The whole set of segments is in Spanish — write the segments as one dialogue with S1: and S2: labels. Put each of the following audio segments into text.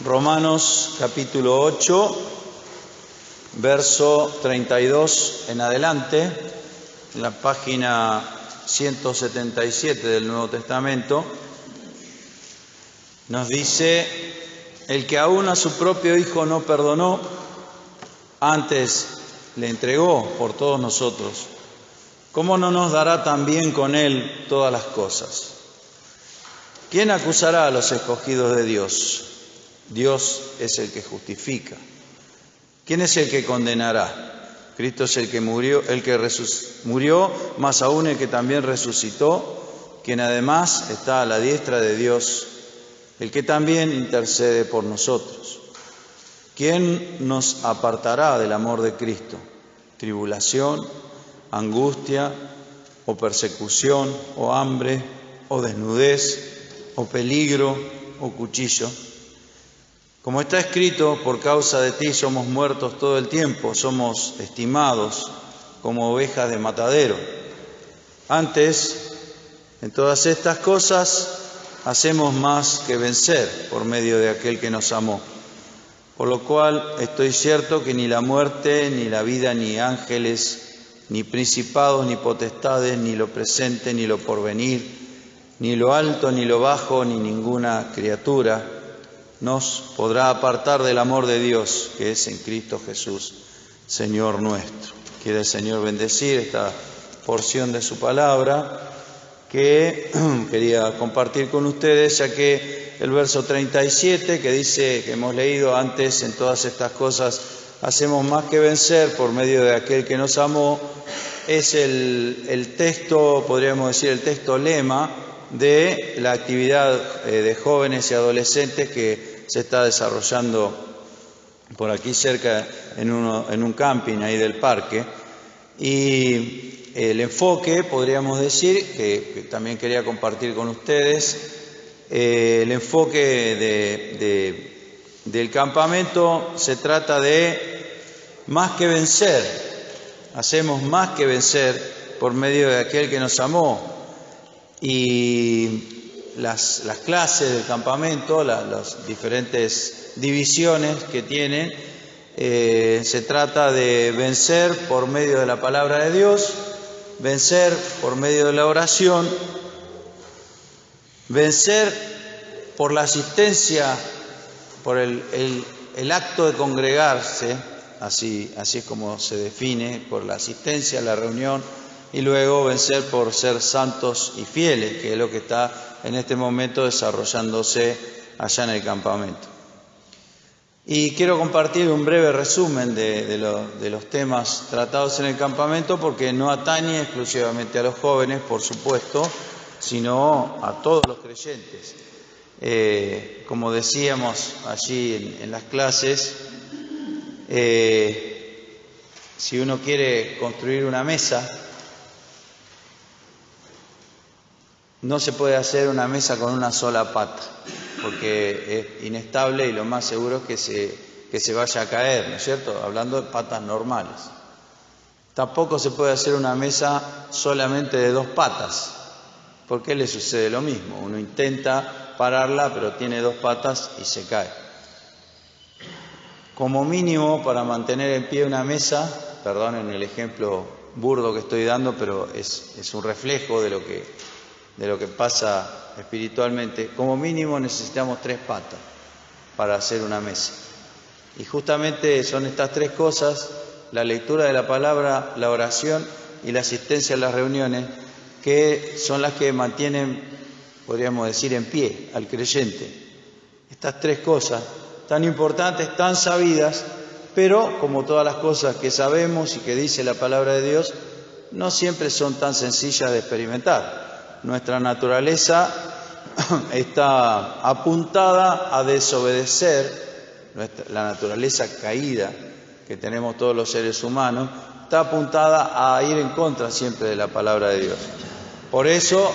S1: Romanos capítulo 8, verso 32 en adelante, en la página 177 del Nuevo Testamento, nos dice: el que aún a su propio Hijo no perdonó, antes le entregó por todos nosotros, ¿cómo no nos dará también con Él todas las cosas? ¿Quién acusará a los escogidos de Dios? Dios es el que justifica. ¿Quién es el que condenará? Cristo es el que murió, murió, más aún el que también resucitó, quien además está a la diestra de Dios, el que también intercede por nosotros. ¿Quién nos apartará del amor de Cristo? ¿Tribulación, angustia, o persecución, o hambre, o desnudez, o peligro, o cuchillo? Como está escrito, por causa de ti somos muertos todo el tiempo, somos estimados como ovejas de matadero. Antes, en todas estas cosas, hacemos más que vencer por medio de aquel que nos amó. Por lo cual estoy cierto que ni la muerte, ni la vida, ni ángeles, ni principados, ni potestades, ni lo presente, ni lo porvenir, ni lo alto, ni lo bajo, ni ninguna criatura nos podrá apartar del amor de Dios que es en Cristo Jesús, Señor nuestro. Quiere el Señor bendecir esta porción de su palabra que quería compartir con ustedes, ya que el verso 37 que dice, que hemos leído antes, en todas estas cosas hacemos más que vencer por medio de aquel que nos amó, es el texto, podríamos decir, el texto lema de la actividad de jóvenes y adolescentes que se está desarrollando por aquí cerca en un camping ahí del parque. Y el enfoque, podríamos decir, que también quería compartir con ustedes, el enfoque del campamento se trata de más que vencer, hacemos más que vencer por medio de aquel que nos amó. Y las clases del campamento, las diferentes divisiones que tienen, se trata de vencer por medio de la palabra de Dios, vencer por medio de la oración, vencer por la asistencia, por el acto de congregarse, así es como se define, por la asistencia a la reunión, y luego vencer por ser santos y fieles, que es lo que está en este momento desarrollándose allá en el campamento. Y quiero compartir un breve resumen de los temas tratados en el campamento, porque no atañe exclusivamente a los jóvenes, por supuesto, sino a todos los creyentes. Como decíamos allí en las clases, si uno quiere construir una mesa, no se puede hacer una mesa con una sola pata, porque es inestable y lo más seguro es que se vaya a caer, ¿no es cierto? Hablando de patas normales. Tampoco se puede hacer una mesa solamente de dos patas, porque le sucede lo mismo. Uno intenta pararla, pero tiene dos patas y se cae. Como mínimo, para mantener en pie una mesa, perdonen el ejemplo burdo que estoy dando, pero es un reflejo de lo que pasa espiritualmente, como mínimo necesitamos tres patas para hacer una mesa. Y justamente son estas tres cosas, la lectura de la palabra, la oración y la asistencia a las reuniones, que son las que mantienen, podríamos decir, en pie al creyente. Estas tres cosas tan importantes, tan sabidas, pero como todas las cosas que sabemos y que dice la palabra de Dios, no siempre son tan sencillas de experimentar. Nuestra naturaleza está apuntada a desobedecer, la naturaleza caída que tenemos todos los seres humanos, está apuntada a ir en contra siempre de la palabra de Dios. Por eso,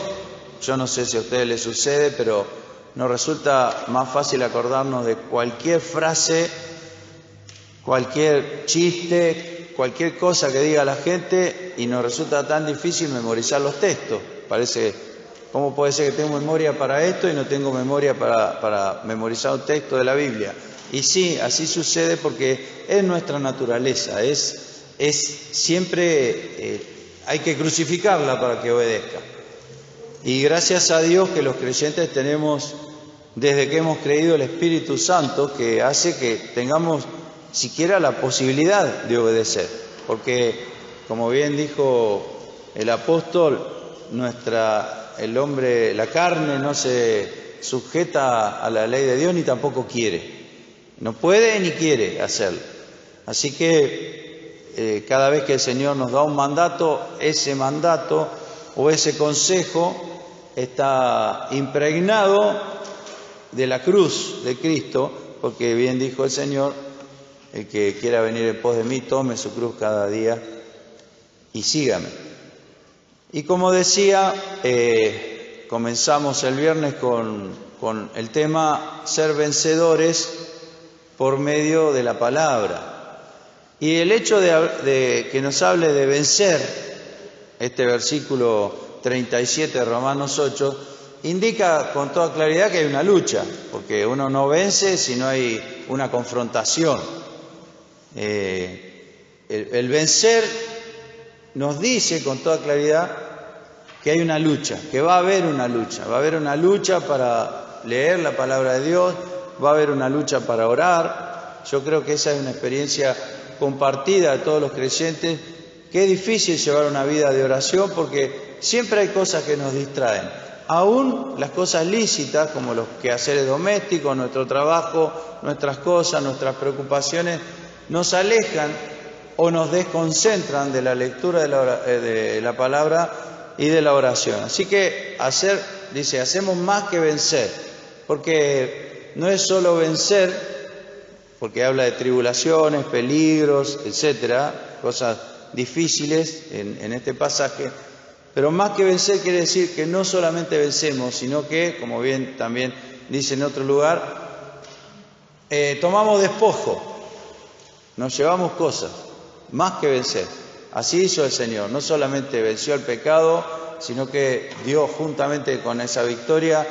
S1: yo no sé si a ustedes les sucede, pero nos resulta más fácil acordarnos de cualquier frase, cualquier chiste, cualquier cosa que diga la gente, y nos resulta tan difícil memorizar los textos. Parece ¿cómo puede ser que tengo memoria para esto y no tengo memoria para memorizar un texto de la Biblia? Y sí, así sucede porque es nuestra naturaleza, es siempre hay que crucificarla para que obedezca. Y gracias a Dios que los creyentes tenemos, desde que hemos creído, el Espíritu Santo, que hace que tengamos siquiera la posibilidad de obedecer. Porque, como bien dijo el apóstol, el hombre, la carne no se sujeta a la ley de Dios ni tampoco quiere. No puede ni quiere hacerlo. Así que cada vez que el Señor nos da un mandato, ese mandato o ese consejo está impregnado de la cruz de Cristo, porque bien dijo el Señor, el que quiera venir en pos de mí, tome su cruz cada día y sígame. Y como decía, comenzamos el viernes con el tema ser vencedores por medio de la palabra. Y el hecho de que nos hable de vencer, este versículo 37 de Romanos 8, indica con toda claridad que hay una lucha, porque uno no vence si no hay una confrontación. El vencer nos dice con toda claridad que hay una lucha, que va a haber una lucha para leer la palabra de Dios, va a haber una lucha para orar. Yo creo que esa es una experiencia compartida de todos los creyentes, que es difícil llevar una vida de oración porque siempre hay cosas que nos distraen. Aún las cosas lícitas, como los quehaceres domésticos, nuestro trabajo, nuestras cosas, nuestras preocupaciones, nos alejan o nos desconcentran de la lectura de la palabra y de la oración. Así que hacemos más que vencer, porque no es solo vencer, porque habla de tribulaciones, peligros, etcétera, cosas difíciles en este pasaje, pero más que vencer quiere decir que no solamente vencemos, sino que, como bien también dice en otro lugar, tomamos despojo, nos llevamos cosas, más que vencer. Así hizo el Señor, no solamente venció el pecado, sino que dio juntamente con esa victoria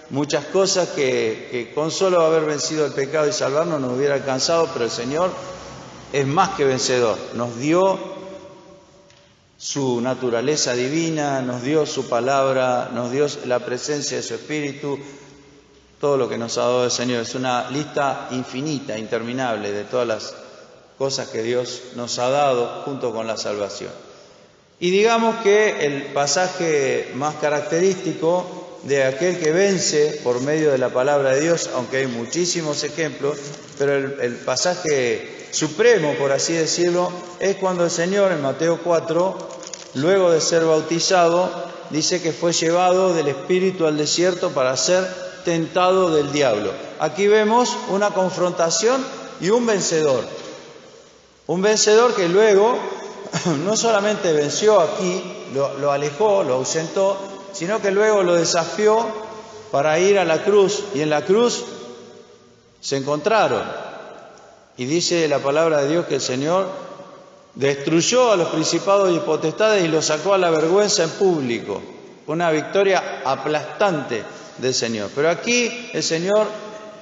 S1: muchas cosas que con solo haber vencido el pecado y salvarnos nos hubiera alcanzado, pero el Señor es más que vencedor, nos dio su naturaleza divina, nos dio su palabra, nos dio la presencia de su Espíritu, todo lo que nos ha dado el Señor. Es una lista infinita, interminable de todas las cosas que Dios nos ha dado junto con la salvación. Y digamos que el pasaje más característico de aquel que vence por medio de la palabra de Dios, aunque hay muchísimos ejemplos, pero el pasaje supremo, por así decirlo, es cuando el Señor en Mateo 4, luego de ser bautizado, dice que fue llevado del Espíritu al desierto para ser tentado del diablo. Aquí vemos una confrontación y un vencedor. Un vencedor que luego no solamente venció aquí, lo alejó, lo ausentó, sino que luego lo desafió para ir a la cruz, y en la cruz se encontraron. Y dice la palabra de Dios que el Señor destruyó a los principados y potestades y los sacó a la vergüenza en público. Una victoria aplastante del Señor. Pero aquí el Señor,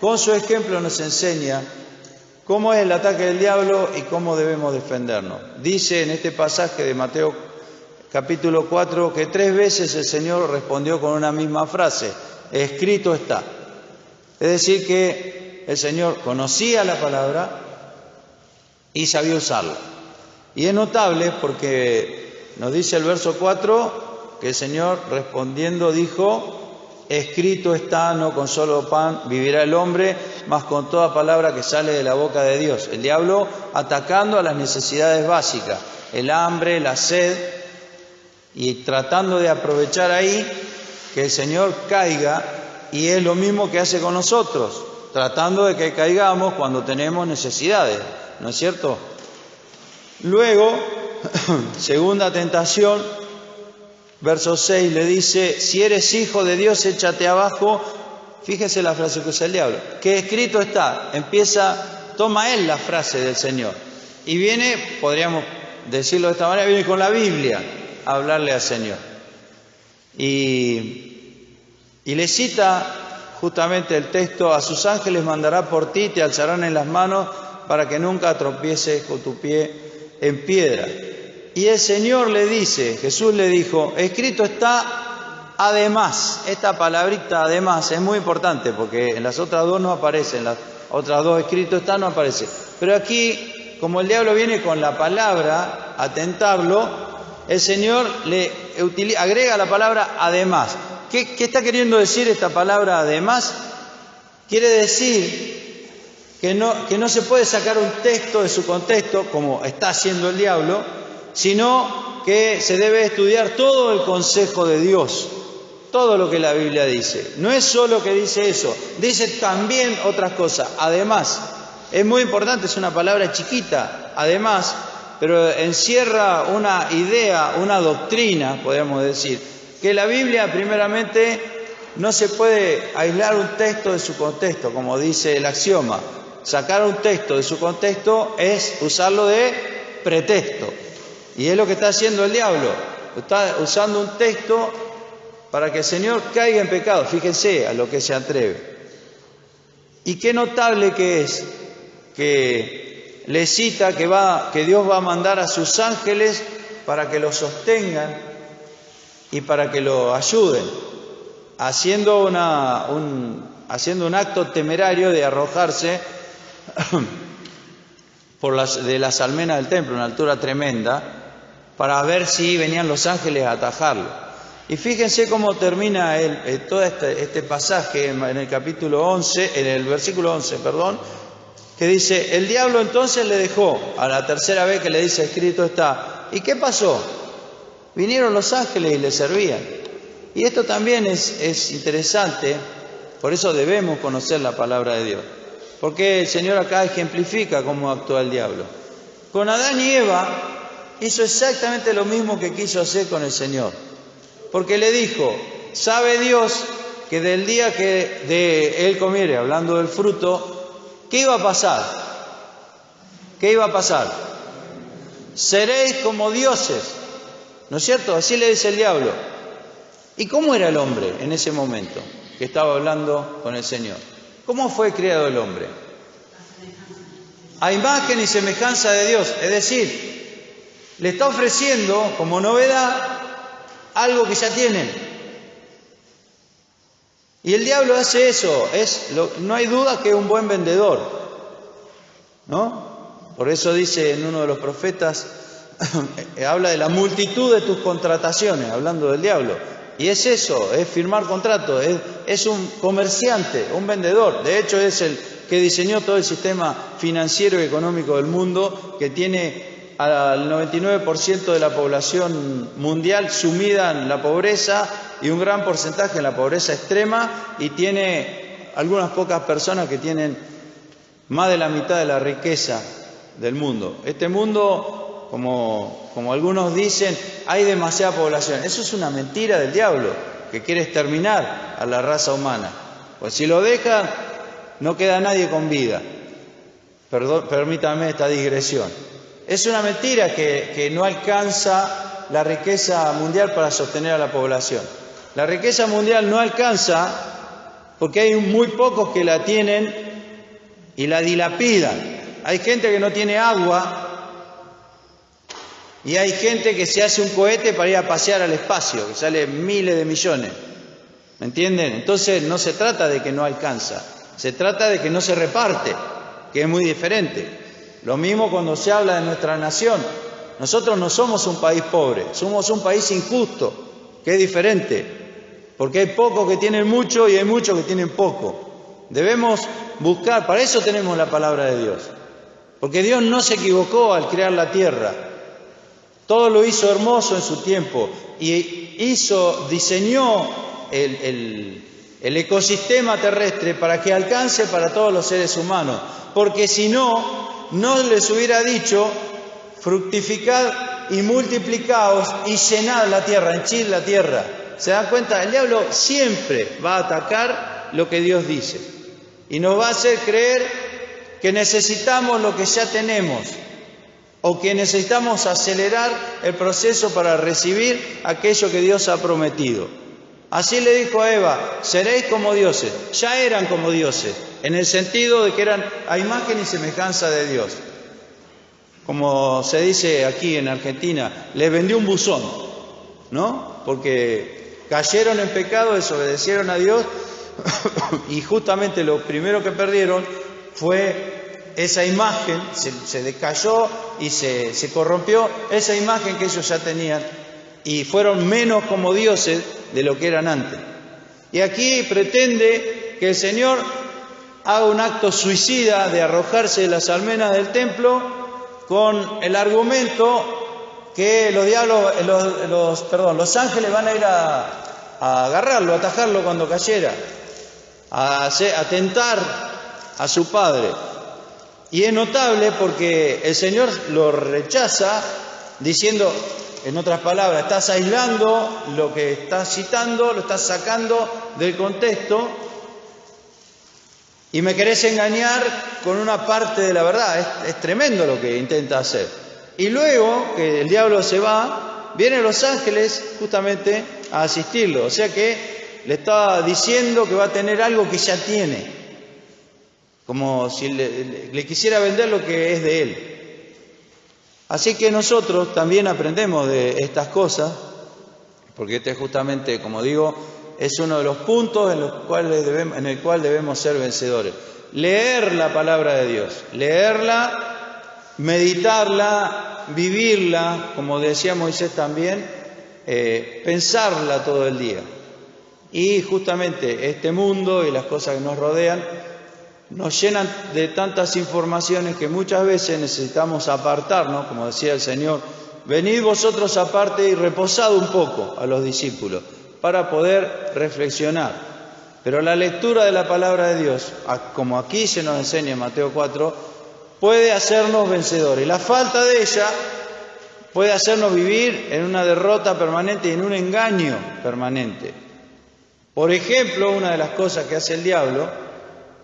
S1: con su ejemplo, nos enseña cómo es el ataque del diablo y cómo debemos defendernos. Dice en este pasaje de Mateo capítulo 4 que 3 veces el Señor respondió con una misma frase: escrito está. Es decir, que el Señor conocía la palabra y sabía usarla. Y es notable porque nos dice el verso 4 que el Señor respondiendo dijo: escrito está, no con solo pan vivirá el hombre, mas con toda palabra que sale de la boca de Dios. El diablo atacando a las necesidades básicas, el hambre, la sed, y tratando de aprovechar ahí que el Señor caiga, y es lo mismo que hace con nosotros, tratando de que caigamos cuando tenemos necesidades, ¿no es cierto? Luego, segunda tentación, verso 6 le dice: si eres hijo de Dios, échate abajo. Fíjese la frase que usa el diablo, que escrito está. Toma él la frase del Señor y viene, podríamos decirlo de esta manera, viene con la Biblia a hablarle al Señor. Y Y le cita justamente el texto: a sus ángeles mandará por ti, te alzarán en las manos para que nunca tropieces con tu pie en piedra. Y el Señor le dice, Jesús le dijo, escrito está además. Esta palabrita además es muy importante porque en las otras dos no aparece, en las otras dos escrito está no aparece. Pero aquí, como el diablo viene con la palabra a tentarlo, el Señor le agrega la palabra además. ¿Qué está queriendo decir esta palabra además? Quiere decir que no se puede sacar un texto de su contexto, como está haciendo el diablo, sino que se debe estudiar todo el consejo de Dios, todo lo que la Biblia dice. No es solo que dice eso, dice también otras cosas. Además, es muy importante, es una palabra chiquita, además, pero encierra una idea, una doctrina, podríamos decir, que la Biblia primeramente no se puede aislar un texto de su contexto, como dice el axioma. Sacar un texto de su contexto es usarlo de pretexto. Y es lo que está haciendo el diablo. Está usando un texto para que el Señor caiga en pecado. Fíjense a lo que se atreve. Y qué notable que es que le cita que Dios va a mandar a sus ángeles para que lo sostengan y para que lo ayuden, haciendo un acto temerario de arrojarse de las almenas del templo, una altura tremenda, para ver si venían los ángeles a atajarlo. Y fíjense cómo termina todo este pasaje en el capítulo 11, en el versículo 11, que dice, el diablo entonces le dejó, a la tercera vez que le dice escrito está. ¿Y qué pasó? Vinieron los ángeles y le servían. Y esto también es interesante, por eso debemos conocer la palabra de Dios. Porque el Señor acá ejemplifica cómo actúa el diablo. Con Adán y Eva hizo exactamente lo mismo que quiso hacer con el Señor. Porque le dijo, sabe Dios que del día que de él comiere, hablando del fruto, ¿qué iba a pasar? ¿Qué iba a pasar? Seréis como dioses. ¿No es cierto? Así le dice el diablo. ¿Y cómo era el hombre en ese momento que estaba hablando con el Señor? ¿Cómo fue creado el hombre? A imagen y semejanza de Dios. Es decir, le está ofreciendo como novedad algo que ya tienen. Y el diablo hace eso. No hay duda que es un buen vendedor, ¿no? Por eso dice en uno de los profetas, habla de la multitud de tus contrataciones, hablando del diablo. Y es eso, es firmar contratos, es un comerciante, un vendedor. De hecho, es el que diseñó todo el sistema financiero y económico del mundo, que tiene al 99% de la población mundial sumida en la pobreza y un gran porcentaje en la pobreza extrema, y tiene algunas pocas personas que tienen más de la mitad de la riqueza del mundo. Este mundo, como algunos dicen, hay demasiada población. Eso es una mentira del diablo, que quiere exterminar a la raza humana. Pues si lo deja, no queda nadie con vida. Permítame esta digresión. Es una mentira que no alcanza la riqueza mundial para sostener a la población. La riqueza mundial no alcanza porque hay muy pocos que la tienen y la dilapidan. Hay gente que no tiene agua y hay gente que se hace un cohete para ir a pasear al espacio, que sale miles de millones. ¿Me entienden? Entonces no se trata de que no alcanza, se trata de que no se reparte, que es muy diferente. Lo mismo cuando se habla de nuestra nación. Nosotros no somos un país pobre, somos un país injusto, que es diferente, porque hay pocos que tienen mucho y hay muchos que tienen poco. Debemos buscar, para eso tenemos la palabra de Dios, porque Dios no se equivocó al crear la tierra. Todo lo hizo hermoso en su tiempo y diseñó el ecosistema terrestre para que alcance para todos los seres humanos. Porque si no, no les hubiera dicho fructificad y multiplicaos y llenad la tierra, henchid la tierra. ¿Se dan cuenta? El diablo siempre va a atacar lo que Dios dice y nos va a hacer creer que necesitamos lo que ya tenemos, o que necesitamos acelerar el proceso para recibir aquello que Dios ha prometido. Así le dijo a Eva, seréis como dioses. Ya eran como dioses, en el sentido de que eran a imagen y semejanza de Dios. Como se dice aquí en Argentina, les vendió un buzón, ¿no? Porque cayeron en pecado, desobedecieron a Dios y justamente lo primero que perdieron fue esa imagen, se decayó y se corrompió esa imagen que ellos ya tenían y fueron menos como dioses de lo que eran antes. Y aquí pretende que el Señor haga un acto suicida de arrojarse de las almenas del templo con el argumento que los ángeles van a ir a agarrarlo, a atajarlo cuando cayera, a tentar a su padre. Y es notable porque el Señor lo rechaza diciendo, en otras palabras, estás aislando lo que estás citando, lo estás sacando del contexto y me querés engañar con una parte de la verdad. Es tremendo lo que intenta hacer. Y luego que el diablo se va, vienen los ángeles justamente a asistirlo. O sea que le está diciendo que va a tener algo que ya tiene, como si le quisiera vender lo que es de él. Así que nosotros también aprendemos de estas cosas, porque este justamente, como digo, es uno de los puntos en el cual debemos ser vencedores. Leer la palabra de Dios, leerla, meditarla, vivirla, como decía Moisés también, pensarla todo el día. Y justamente este mundo y las cosas que nos rodean nos llenan de tantas informaciones que muchas veces necesitamos apartarnos, como decía el Señor, venid vosotros aparte y reposad un poco a los discípulos para poder reflexionar. Pero la lectura de la palabra de Dios, como aquí se nos enseña en Mateo 4, puede hacernos vencedores. La falta de ella puede hacernos vivir en una derrota permanente y en un engaño permanente. Por ejemplo, una de las cosas que hace el diablo,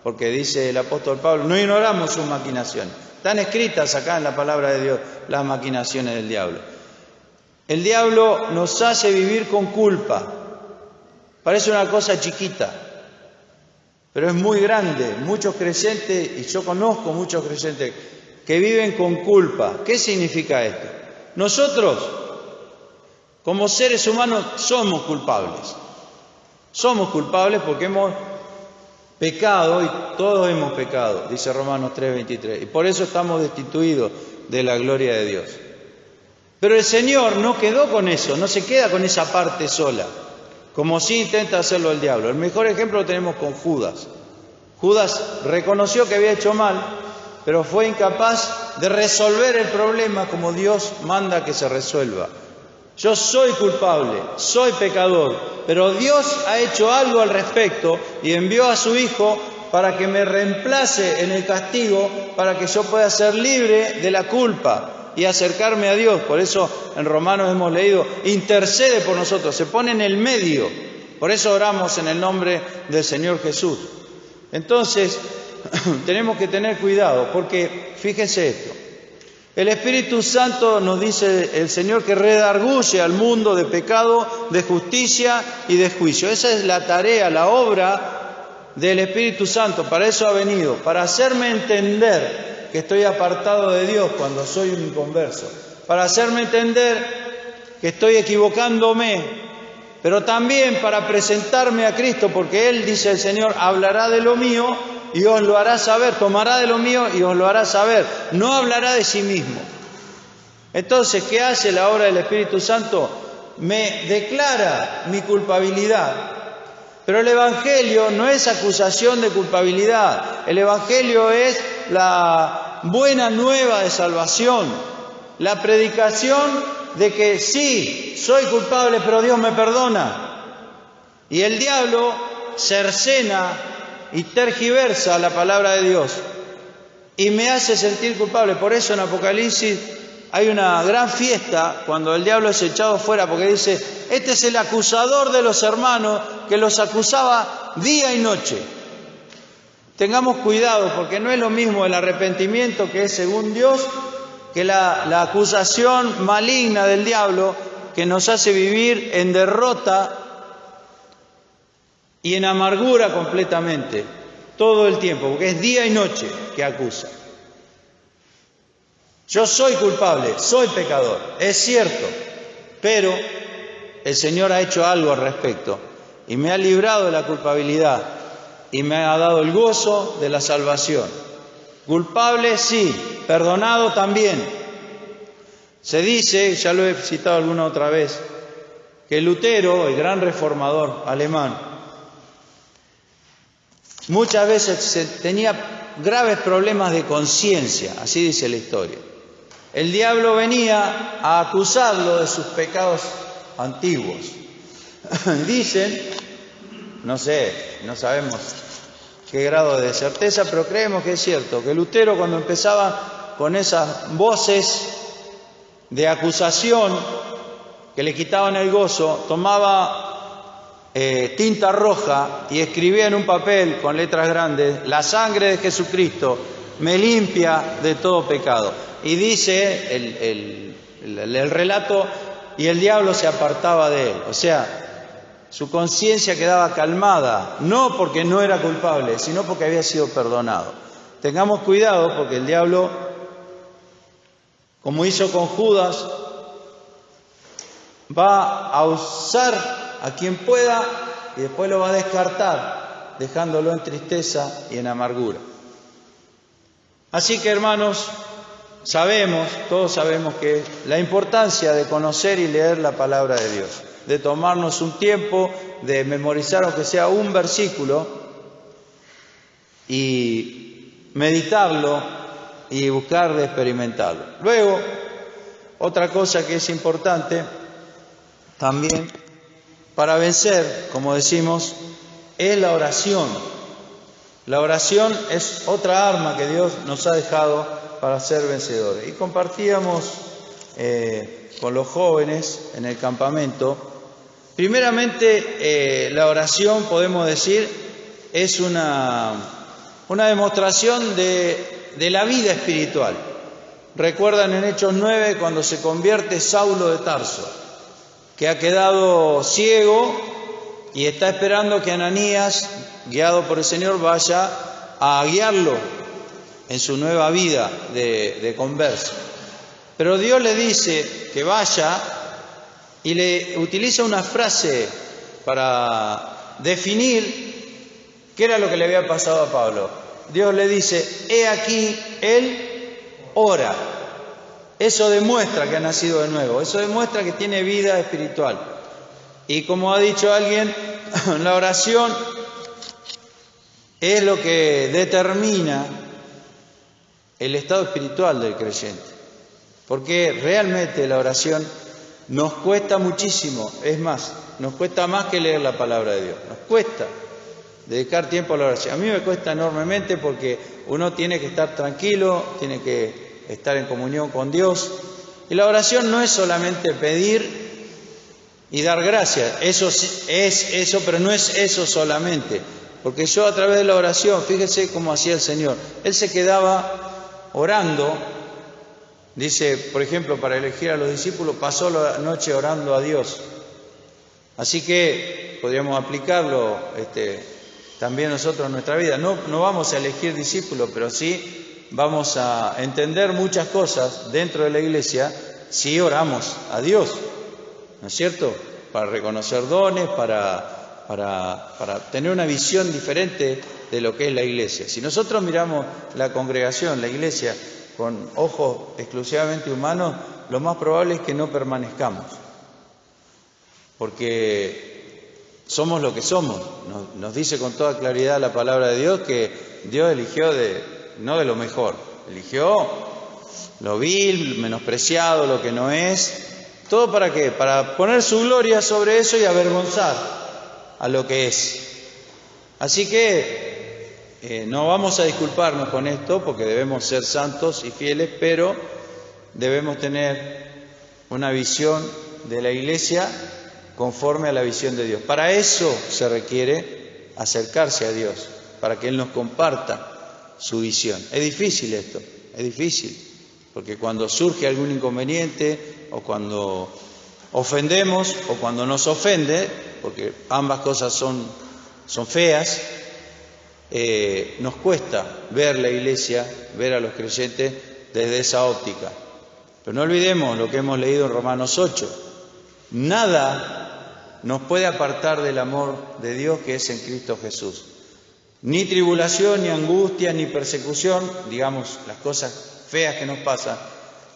S1: porque dice el apóstol Pablo, no ignoramos sus maquinaciones. Están escritas acá en la palabra de Dios las maquinaciones del diablo. El diablo nos hace vivir con culpa. Parece una cosa chiquita, pero es muy grande. Muchos creyentes, y yo conozco muchos creyentes, que viven con culpa. ¿Qué significa esto? Nosotros, como seres humanos, somos culpables. Somos culpables porque hemos pecado, y todos hemos pecado, dice Romanos 3:23, y por eso estamos destituidos de la gloria de Dios. Pero el Señor no quedó con eso, no se queda con esa parte sola, como sí intenta hacerlo el diablo. El mejor ejemplo lo tenemos con Judas. Judas reconoció que había hecho mal, pero fue incapaz de resolver el problema como Dios manda que se resuelva. Yo soy culpable, soy pecador, pero Dios ha hecho algo al respecto y envió a su Hijo para que me reemplace en el castigo, para que yo pueda ser libre de la culpa y acercarme a Dios. Por eso en Romanos hemos leído, intercede por nosotros, se pone en el medio. Por eso oramos en el nombre del Señor Jesús. Entonces, tenemos que tener cuidado, porque fíjense esto. El Espíritu Santo, nos dice el Señor, que redarguye al mundo de pecado, de justicia y de juicio. Esa es la tarea, la obra del Espíritu Santo. Para eso ha venido, para hacerme entender que estoy apartado de Dios cuando soy un inconverso, para hacerme entender que estoy equivocándome, pero también para presentarme a Cristo, porque Él, dice el Señor, hablará de lo mío y os lo hará saber, tomará de lo mío y os lo hará saber, no hablará de sí mismo. Entonces, ¿qué hace la obra del Espíritu Santo? Me declara mi culpabilidad. Pero el Evangelio no es acusación de culpabilidad, el Evangelio es la buena nueva de salvación, la predicación de que sí, soy culpable, pero Dios me perdona. Y el diablo cercena y tergiversa la palabra de Dios y me hace sentir culpable. Por eso en Apocalipsis hay una gran fiesta cuando el diablo es echado fuera, porque dice, este es el acusador de los hermanos que los acusaba día y noche. Tengamos cuidado, porque no es lo mismo el arrepentimiento, que es según Dios, que la acusación maligna del diablo que nos hace vivir en derrota y en amargura completamente, todo el tiempo, porque es día y noche que acusa. Yo soy culpable, soy pecador, es cierto, pero el Señor ha hecho algo al respecto y me ha librado de la culpabilidad y me ha dado el gozo de la salvación. Culpable, sí, perdonado también. Se dice, ya lo he citado alguna otra vez, que Lutero, el gran reformador alemán, muchas veces tenía graves problemas de conciencia, así dice la historia. El diablo venía a acusarlo de sus pecados antiguos. Dicen, no sé, no sabemos qué grado de certeza, pero creemos que es cierto, que Lutero, cuando empezaba con esas voces de acusación que le quitaban el gozo, tomaba tinta roja y escribía en un papel con letras grandes: la sangre de Jesucristo me limpia de todo pecado. Y dice el relato, y el diablo se apartaba de él. O sea, su conciencia quedaba calmada, no porque no era culpable, sino porque había sido perdonado. Tengamos cuidado, porque el diablo, como hizo con Judas, va a usar a quien pueda y después lo va a descartar, dejándolo en tristeza y en amargura. Así que, hermanos, todos sabemos que la importancia de conocer y leer la palabra de Dios, de tomarnos un tiempo, de memorizar aunque sea un versículo y meditarlo y buscar de experimentarlo. Luego, otra cosa que es importante también para vencer, como decimos, es la oración. La oración es otra arma que Dios nos ha dejado para ser vencedores. Y compartíamos con los jóvenes en el campamento. Primeramente, la oración, podemos decir, es una demostración de la vida espiritual. Recuerdan en Hechos 9 cuando se convierte Saulo de Tarso, que ha quedado ciego y está esperando que Ananías, guiado por el Señor, vaya a guiarlo en su nueva vida de converso. Pero Dios le dice que vaya y le utiliza una frase para definir qué era lo que le había pasado a Pablo. Dios le dice: he aquí, él ora. Eso demuestra que ha nacido de nuevo, eso demuestra que tiene vida espiritual. Y como ha dicho alguien, la oración es lo que determina el estado espiritual del creyente. Porque realmente la oración nos cuesta muchísimo, es más, nos cuesta más que leer la palabra de Dios, nos cuesta dedicar tiempo a la oración. A mí me cuesta enormemente porque uno tiene que estar tranquilo, tiene que estar en comunión con Dios. Y la oración no es solamente pedir y dar gracias, eso es eso, pero no es eso solamente. Porque yo, a través de la oración, fíjese cómo hacía el Señor. Él se quedaba orando. Dice, por ejemplo, para elegir a los discípulos, pasó la noche orando a Dios. Así que podríamos aplicarlo también nosotros en nuestra vida. No vamos a elegir discípulos, pero sí vamos a entender muchas cosas dentro de la iglesia si oramos a Dios, ¿no es cierto? Para reconocer dones, para tener una visión diferente de lo que es la iglesia. Si nosotros miramos la congregación, la iglesia, con ojos exclusivamente humanos, lo más probable es que no permanezcamos, porque somos lo que somos. Nos dice con toda claridad la palabra de Dios que Dios eligió no de lo mejor, eligió lo vil, menospreciado, lo que no es. ¿Todo para qué? Para poner su gloria sobre eso y avergonzar a lo que es. Así que no vamos a disculparnos con esto, porque debemos ser santos y fieles, pero debemos tener una visión de la iglesia conforme a la visión de Dios. Para eso se requiere acercarse a Dios, para que Él nos comparta su visión. Es difícil esto, es difícil, porque cuando surge algún inconveniente, o cuando ofendemos, o cuando nos ofende, porque ambas cosas son son feas. Nos cuesta ver la iglesia, ver a los creyentes desde esa óptica. Pero no olvidemos lo que hemos leído en Romanos 8. Nada nos puede apartar del amor de Dios que es en Cristo Jesús. Ni tribulación, ni angustia, ni persecución, digamos las cosas feas que nos pasan,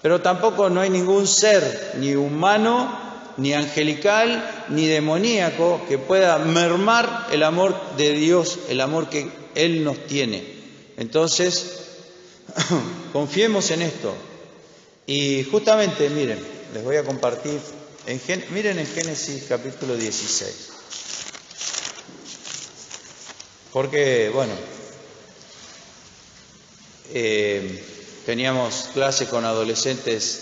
S1: pero tampoco no hay ningún ser, ni humano, ni angelical, ni demoníaco, que pueda mermar el amor de Dios, el amor que Él nos tiene. Entonces, confiemos en esto. Y justamente, miren, les voy a compartir, miren en Génesis capítulo 16. Porque, bueno, teníamos clase con adolescentes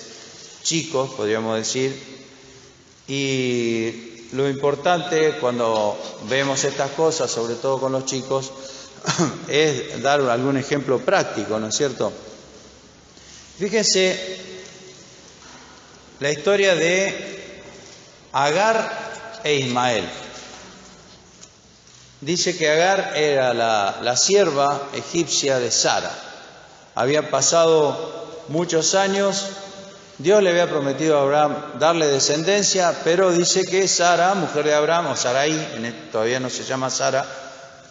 S1: chicos, podríamos decir, y lo importante cuando vemos estas cosas, sobre todo con los chicos, es dar algún ejemplo práctico, ¿no es cierto? Fíjense la historia de Agar e Ismael. Dice que Agar era la sierva egipcia de Sara. Había pasado muchos años, Dios le había prometido a Abraham darle descendencia, pero dice que Sara, mujer de Abraham, o Sarai, todavía no se llama Sara,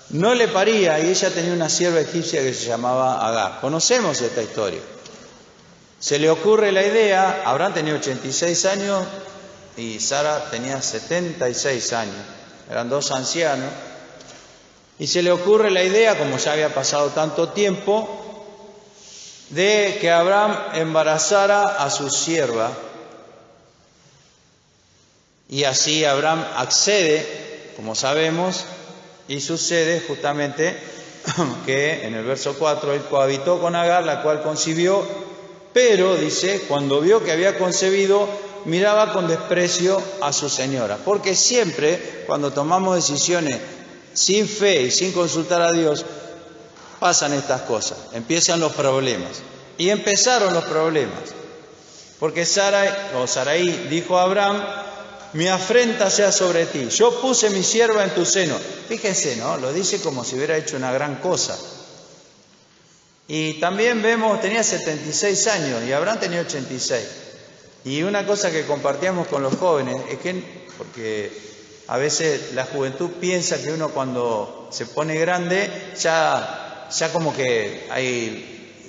S1: no le paría y ella tenía una sierva egipcia que se llamaba Agar. Conocemos esta historia. Se le ocurre la idea, Abraham tenía 86 años y Sara tenía 76 años, eran dos ancianos, y se le ocurre la idea, como ya había pasado tanto tiempo, de que Abraham embarazara a su sierva, y así Abraham accede, como sabemos, y sucede justamente que en el verso 4 él cohabitó con Agar, la cual concibió, pero, dice, cuando vio que había concebido, miraba con desprecio a su señora. Porque siempre, cuando tomamos decisiones sin fe y sin consultar a Dios, pasan estas cosas, empiezan los problemas. Y empezaron los problemas, porque Sarai dijo a Abraham: mi afrenta sea sobre ti, yo puse mi sierva en tu seno. Fíjese, ¿no? Lo dice como si hubiera hecho una gran cosa. Y también vemos, tenía 76 años y Abraham tenía 86. Y una cosa que compartíamos con los jóvenes es que, porque a veces la juventud piensa que uno cuando se pone grande ya como que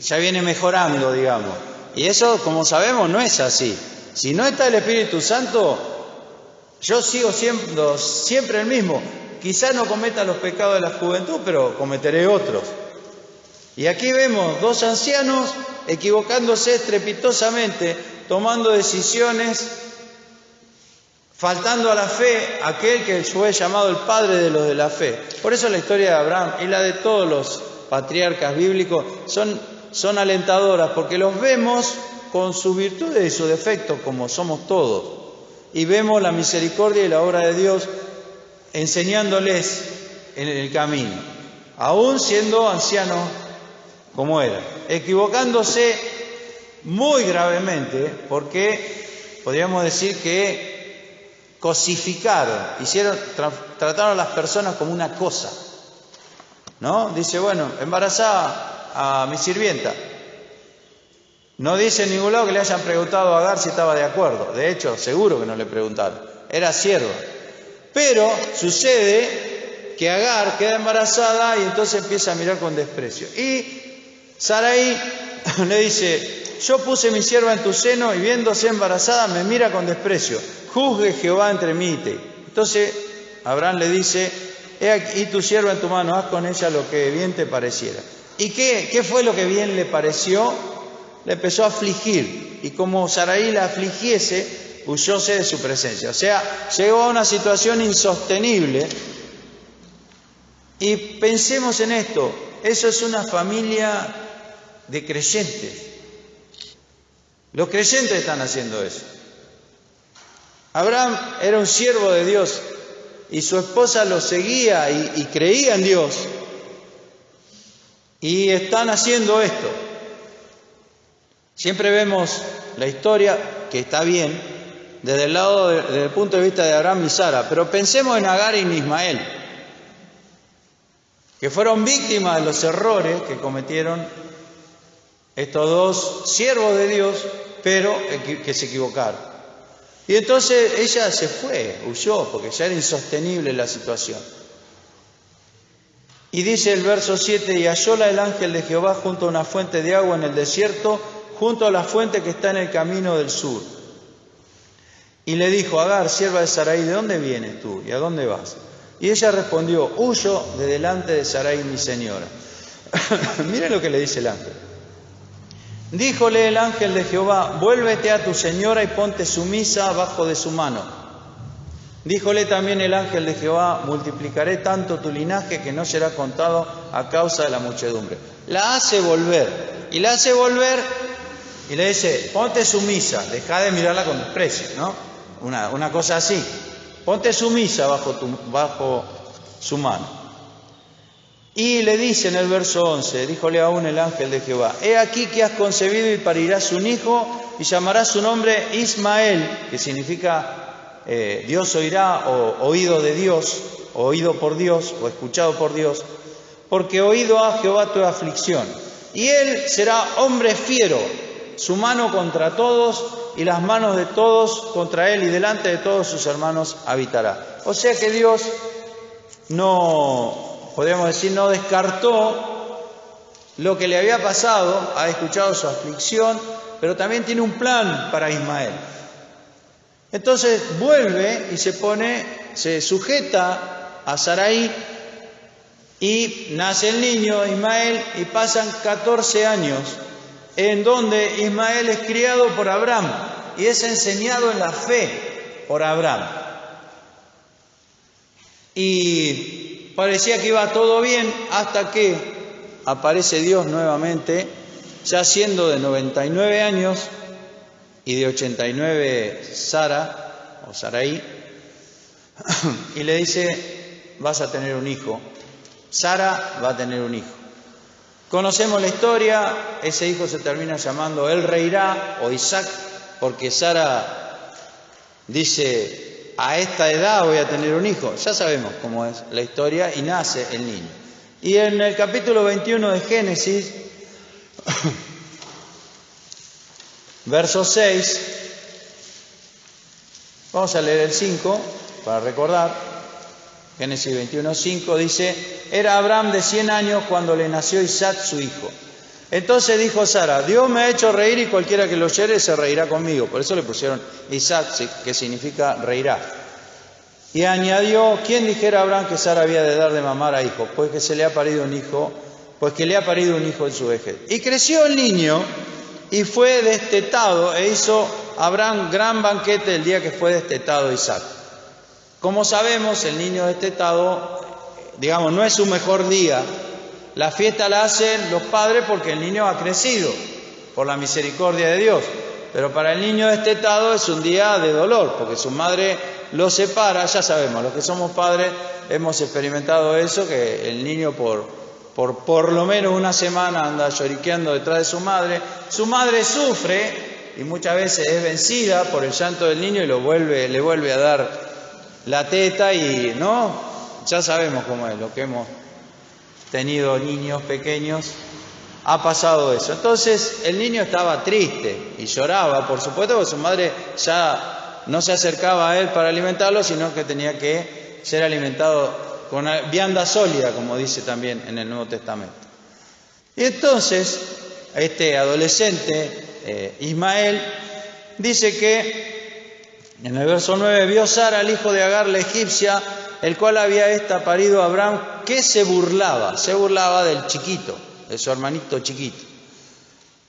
S1: ya viene mejorando, digamos. Y eso, como sabemos, no es así. Si no está el Espíritu Santo, yo sigo siendo siempre el mismo. Quizás no cometa los pecados de la juventud, pero cometeré otros. Y aquí vemos dos ancianos equivocándose estrepitosamente, tomando decisiones, faltando a la fe, aquel que fue llamado el padre de los de la fe. Por eso la historia de Abraham y la de todos los patriarcas bíblicos son alentadoras, porque los vemos con sus virtudes y sus defectos, como somos todos. Y vemos la misericordia y la obra de Dios enseñándoles en el camino, aún siendo ancianos como era, equivocándose muy gravemente, porque podríamos decir que cosificaron, trataron a las personas como una cosa, ¿no? Dice, bueno, embarazada a mi sirvienta. No dice en ningún lado que le hayan preguntado a Agar si estaba de acuerdo. De hecho, seguro que no le preguntaron. Era sierva. Pero sucede que Agar queda embarazada y entonces empieza a mirar con desprecio. Y Sarai le dice: yo puse mi sierva en tu seno y viéndose embarazada me mira con desprecio. Juzgue Jehová entre mí y ti. Entonces Abraham le dice: he aquí tu sierva en tu mano, haz con ella lo que bien te pareciera. ¿Y qué fue lo que bien le pareció? Le empezó a afligir, y como Sarai la afligiese, huyóse de su presencia. O sea, llegó a una situación insostenible. Y pensemos en esto, eso es una familia de creyentes. Los creyentes están haciendo eso. Abraham era un siervo de Dios y su esposa lo seguía y creía en Dios. Y están haciendo esto. Siempre vemos la historia, que está bien, desde el punto de vista de Abraham y Sara, pero pensemos en Agar y en Ismael. que fueron víctimas de los errores que cometieron estos dos siervos de Dios, pero que se equivocaron. Y entonces ella se fue, huyó, porque ya era insostenible la situación. Y dice el verso 7, y hallóla el ángel de Jehová junto a una fuente de agua en el desierto, junto a la fuente que está en el camino del sur. Y le dijo, Agar, sierva de Sarai, ¿de dónde vienes tú y a dónde vas? Y ella respondió, huyo de delante de Sarai mi señora. Miren lo que le dice el ángel. Díjole el ángel de Jehová, vuélvete a tu señora y ponte sumisa bajo de su mano. Díjole también el ángel de Jehová, multiplicaré tanto tu linaje que no será contado a causa de la muchedumbre. La hace volver, y la hace volver, y le dice, ponte sumisa, deja de mirarla con desprecio, ¿no? Una cosa así, ponte sumisa bajo su mano. Y le dice en el verso 11, díjole aún el ángel de Jehová, he aquí que has concebido y parirás un hijo y llamarás su nombre Ismael, que significa Dios oirá o oído de Dios, o oído por Dios o escuchado por Dios, porque oído ha Jehová tu aflicción. Y él será hombre fiero, su mano contra todos y las manos de todos contra él y delante de todos sus hermanos habitará. O sea que Dios podríamos decir, no descartó lo que le había pasado, ha escuchado su aflicción, pero también tiene un plan para Ismael. Entonces vuelve y se sujeta a Sarai y nace el niño Ismael y pasan 14 años en donde Ismael es criado por Abraham y es enseñado en la fe por Abraham. Y parecía que iba todo bien hasta que aparece Dios nuevamente, ya siendo de 99 años y de 89 Sara o Sarai, y le dice, vas a tener un hijo. Sara va a tener un hijo. Conocemos la historia, ese hijo se termina llamando él reirá o Isaac, porque Sara dice, a esta edad voy a tener un hijo. Ya sabemos cómo es la historia y nace el niño. Y en el capítulo 21 de Génesis, verso 6, vamos a leer el 5 para recordar. Génesis 21:5 dice, era Abraham de 100 años cuando le nació Isaac su hijo. Entonces dijo Sara, Dios me ha hecho reír y cualquiera que lo oyere se reirá conmigo. Por eso le pusieron Isaac, que significa reirá. Y añadió, ¿quién dijera a Abraham que Sara había de dar de mamar a hijo? Pues que le ha parido un hijo en su vejez. Y creció el niño y fue destetado e hizo Abraham gran banquete el día que fue destetado Isaac. Como sabemos, el niño destetado, digamos, no es su mejor día. La fiesta la hacen los padres porque el niño ha crecido por la misericordia de Dios. Pero para el niño destetado es un día de dolor, porque su madre lo separa. Ya sabemos, los que somos padres hemos experimentado eso, que el niño por lo menos una semana anda lloriqueando detrás de su madre. Su madre sufre y muchas veces es vencida por el llanto del niño y le vuelve a dar la teta y no, ya sabemos cómo es, lo que hemos tenido niños pequeños, ha pasado eso. Entonces el niño estaba triste y lloraba, por supuesto, porque su madre ya no se acercaba a él para alimentarlo, sino que tenía que ser alimentado con vianda sólida, como dice también en el Nuevo Testamento. Y entonces este adolescente, Ismael, dice que en el verso 9, vio Sara al hijo de Agar la egipcia, el cual había parido a Abraham, que se burlaba del chiquito, de su hermanito chiquito.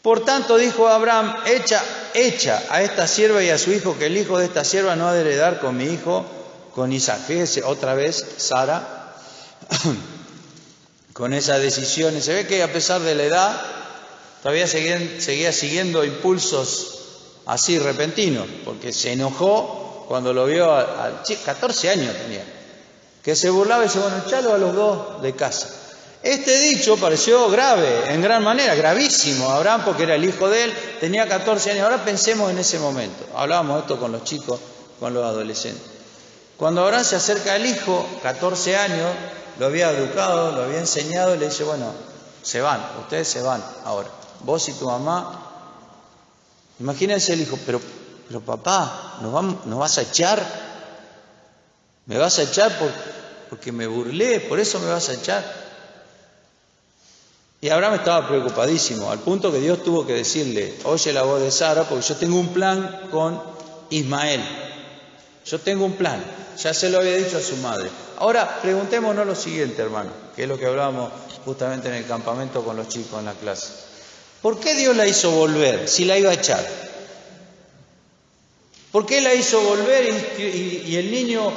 S1: Por tanto dijo Abraham, echa a esta sierva y a su hijo, que el hijo de esta sierva no ha de heredar con mi hijo, con Isaac. Fíjese otra vez Sara con esa decisión. Y se ve que a pesar de la edad, todavía seguía siguiendo impulsos así repentinos, porque se enojó cuando lo vio al chico, 14 años tenía, que se burlaba y dice, bueno, echalo a los dos de casa. Este dicho pareció grave, en gran manera, gravísimo a Abraham, porque era el hijo de él, tenía 14 años. Ahora pensemos en ese momento, hablábamos esto con los chicos, con los adolescentes. Cuando Abraham se acerca al hijo, 14 años, lo había educado, lo había enseñado, y le dice, bueno, se van, ustedes se van ahora, vos y tu mamá. Imagínense el hijo, pero papá, ¿nos vas a echar? ¿Me vas a echar porque me burlé? ¿Por eso me vas a echar? Y Abraham estaba preocupadísimo, al punto que Dios tuvo que decirle, oye la voz de Sara, porque yo tengo un plan con Ismael. Yo tengo un plan, ya se lo había dicho a su madre. Ahora, preguntémonos lo siguiente, hermano, que es lo que hablábamos justamente en el campamento con los chicos en la clase. ¿Por qué Dios la hizo volver si la iba a echar? ¿Por qué la hizo volver y el niño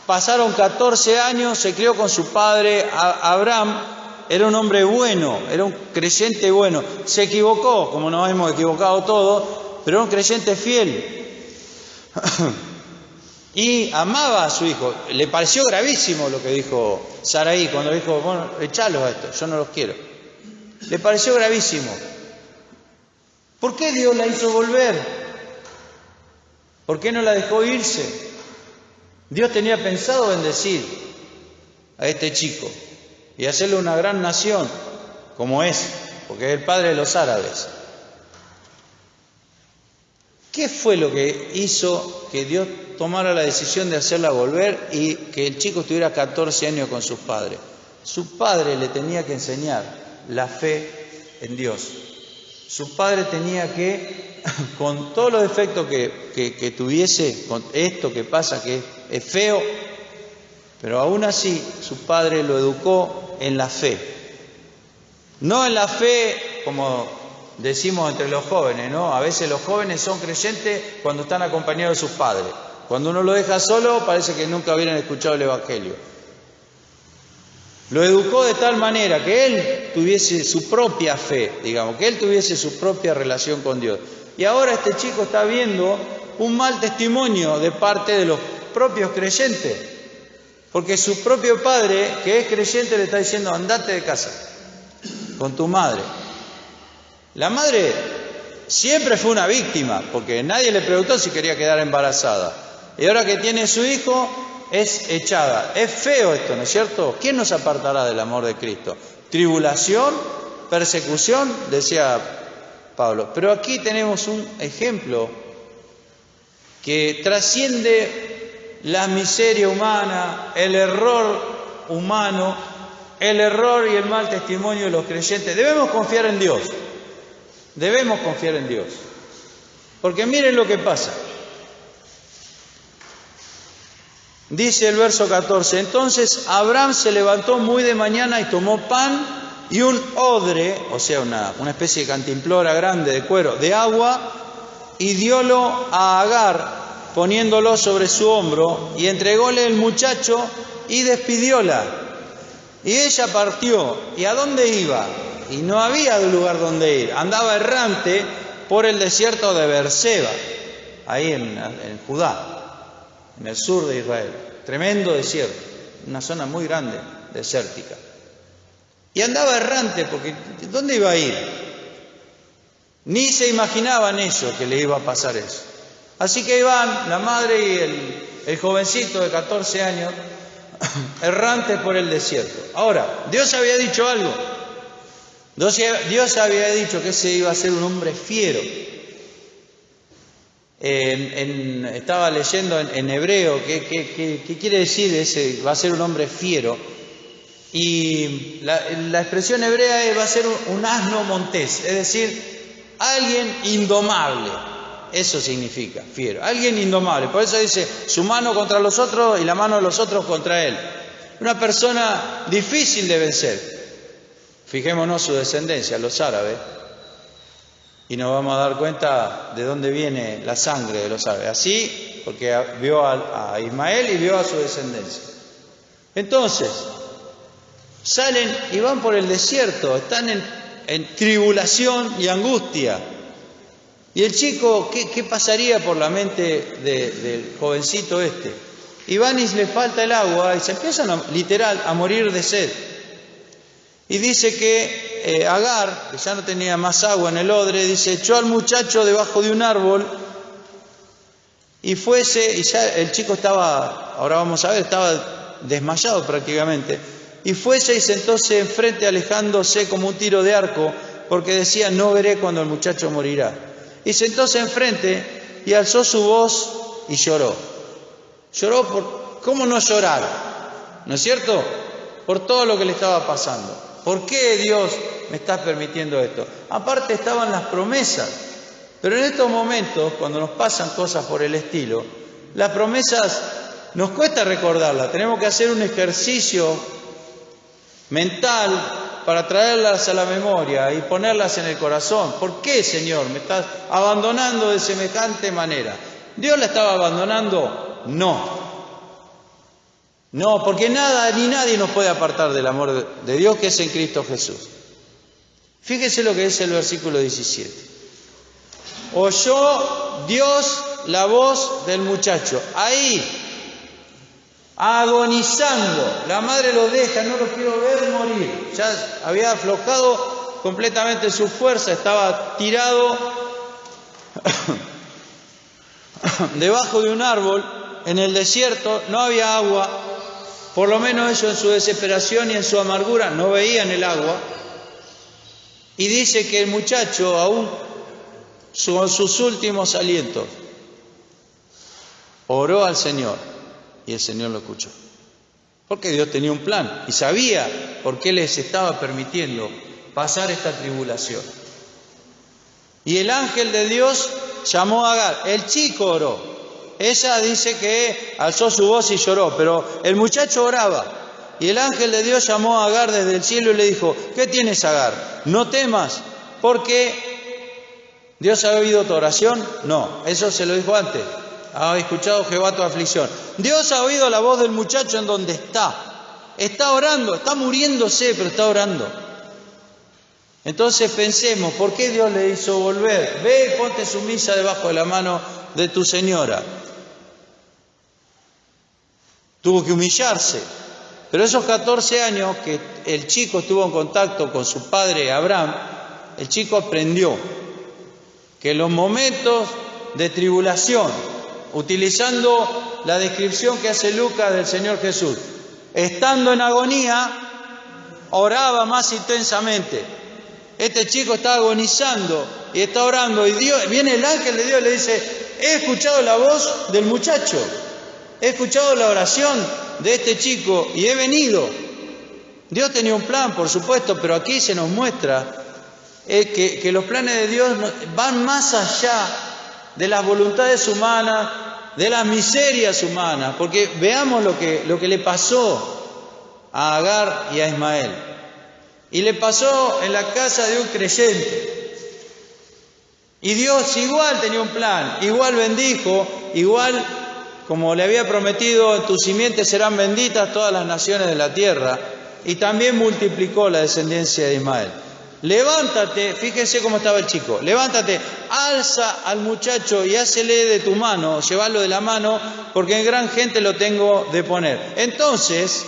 S1: pasaron 14 años, se crió con su padre? Abraham era un hombre bueno, era un creyente bueno. Se equivocó, como nos hemos equivocado todos, pero era un creyente fiel. Y amaba a su hijo. Le pareció gravísimo lo que dijo Saraí cuando dijo, bueno, echalos a estos, yo no los quiero. Le pareció gravísimo. ¿Por qué Dios la hizo volver? ¿Por qué no la dejó irse? Dios tenía pensado bendecir a este chico y hacerle una gran nación, como es, porque es el padre de los árabes. ¿Qué fue lo que hizo que Dios tomara la decisión de hacerla volver y que el chico estuviera 14 años con sus padres? Su padre le tenía que enseñar la fe en Dios. Su padre tenía que, con todos los defectos que tuviese, con esto que pasa, que es feo, pero aún así su padre lo educó en la fe. No en la fe como decimos entre los jóvenes, ¿no? A veces los jóvenes son creyentes cuando están acompañados de sus padres. Cuando uno lo deja solo, parece que nunca hubieran escuchado el Evangelio. Lo educó de tal manera que él tuviese su propia fe, digamos, que él tuviese su propia relación con Dios. Y ahora este chico está viendo un mal testimonio de parte de los propios creyentes, porque su propio padre, que es creyente, le está diciendo, andate de casa con tu madre. La madre siempre fue una víctima, porque nadie le preguntó si quería quedar embarazada. Y ahora que tiene su hijo, es echada. Es feo esto, ¿no es cierto? ¿Quién nos apartará del amor de Cristo? Tribulación, persecución, decía Pablo. Pero aquí tenemos un ejemplo que trasciende la miseria humana, el error humano, el error y el mal testimonio de los creyentes. Debemos confiar en Dios. Debemos confiar en Dios. Porque miren lo que pasa. Dice el verso 14, entonces Abraham se levantó muy de mañana y tomó pan y un odre, o sea, una especie de cantimplora grande de cuero, de agua, y diólo a Agar, poniéndolo sobre su hombro, y entrególe el muchacho y despidióla. Y ella partió. ¿Y a dónde iba? Y no había lugar donde ir. Andaba errante por el desierto de Beerseba, ahí en Judá, en el sur de Israel. Tremendo desierto, una zona muy grande, desértica. Y andaba errante porque ¿dónde iba a ir? Ni se imaginaban ellos que le iba a pasar eso. Así que iban la madre y el jovencito de 14 años errantes por el desierto. Ahora, Dios había dicho algo. Dios había dicho que ese iba a ser un hombre fiero. Estaba leyendo en hebreo qué quiere decir ese, va a ser un hombre fiero. Y la expresión hebrea va a ser un asno montés, es decir, alguien indomable. Eso significa fiero, alguien indomable. Por eso dice su mano contra los otros y la mano de los otros contra él. Una persona difícil de vencer. Fijémonos su descendencia, los árabes, y nos vamos a dar cuenta de dónde viene la sangre de los árabes. Así, porque vio a Ismael y vio a su descendencia. Entonces, salen y van por el desierto, están en tribulación y angustia. Y el chico, ¿qué pasaría por la mente del jovencito este? Y van y le falta el agua y se empiezan literal a morir de sed. Y dice que Agar, que ya no tenía más agua en el odre, dice, echó al muchacho debajo de un árbol y fuese, y ya el chico estaba, ahora vamos a ver, estaba desmayado prácticamente, y fuese y sentóse enfrente, alejándose como un tiro de arco, porque decía: no veré cuando el muchacho morirá. Y sentóse enfrente y alzó su voz y lloró. Lloró por... ¿Cómo no llorar? ¿No es cierto? Por todo lo que le estaba pasando. ¿Por qué, Dios, me estás permitiendo esto? Aparte estaban las promesas. Pero en estos momentos, cuando nos pasan cosas por el estilo, las promesas nos cuesta recordarlas. Tenemos que hacer un ejercicio mental para traerlas a la memoria y ponerlas en el corazón. ¿Por qué, Señor, me estás abandonando de semejante manera? ¿Dios la estaba abandonando? No. No, porque nada ni nadie nos puede apartar del amor de Dios que es en Cristo Jesús. Fíjese lo que dice el versículo 17. Oyó Dios la voz del muchacho, ahí, agonizando. La madre lo deja: no lo quiero ver morir. Ya había aflojado completamente su fuerza, estaba tirado debajo de un árbol en el desierto, no había agua. Por lo menos ellos en su desesperación y en su amargura no veían el agua. Y dice que el muchacho, aún con sus últimos alientos, oró al Señor y el Señor lo escuchó. Porque Dios tenía un plan y sabía por qué les estaba permitiendo pasar esta tribulación. Y el ángel de Dios llamó a Agar. El chico oró. Ella dice que alzó su voz y lloró, pero el muchacho oraba. Y el ángel de Dios llamó a Agar desde el cielo y le dijo: ¿qué tienes, Agar? No temas, porque ¿Dios ha oído tu oración? No, eso se lo dijo antes. Ha escuchado Jehová tu aflicción. Dios ha oído la voz del muchacho en donde está. Está orando, está muriéndose, pero está orando. Entonces pensemos, ¿por qué Dios le hizo volver? Ve y ponte sumisa debajo de la mano de tu señora. Tuvo que humillarse. Pero esos 14 años que el chico estuvo en contacto con su padre Abraham, el chico aprendió que en los momentos de tribulación, utilizando la descripción que hace Lucas del Señor Jesús, estando en agonía, oraba más intensamente. Este chico está agonizando y está orando, y Dios, viene el ángel de Dios y le dice: he escuchado la voz del muchacho, he escuchado la oración de este chico y he venido. Dios tenía un plan, por supuesto, pero aquí se nos muestra que los planes de Dios van más allá de las voluntades humanas, de las miserias humanas, porque veamos lo que le pasó a Agar y a Ismael. Y le pasó en la casa de un creyente. Y Dios igual tenía un plan, igual bendijo, igual como le había prometido: en tu simiente serán benditas todas las naciones de la tierra. Y también multiplicó la descendencia de Ismael. Levántate, fíjense cómo estaba el chico. Levántate, alza al muchacho y hácele de tu mano, llévalo de la mano, porque en gran gente lo tengo de poner. Entonces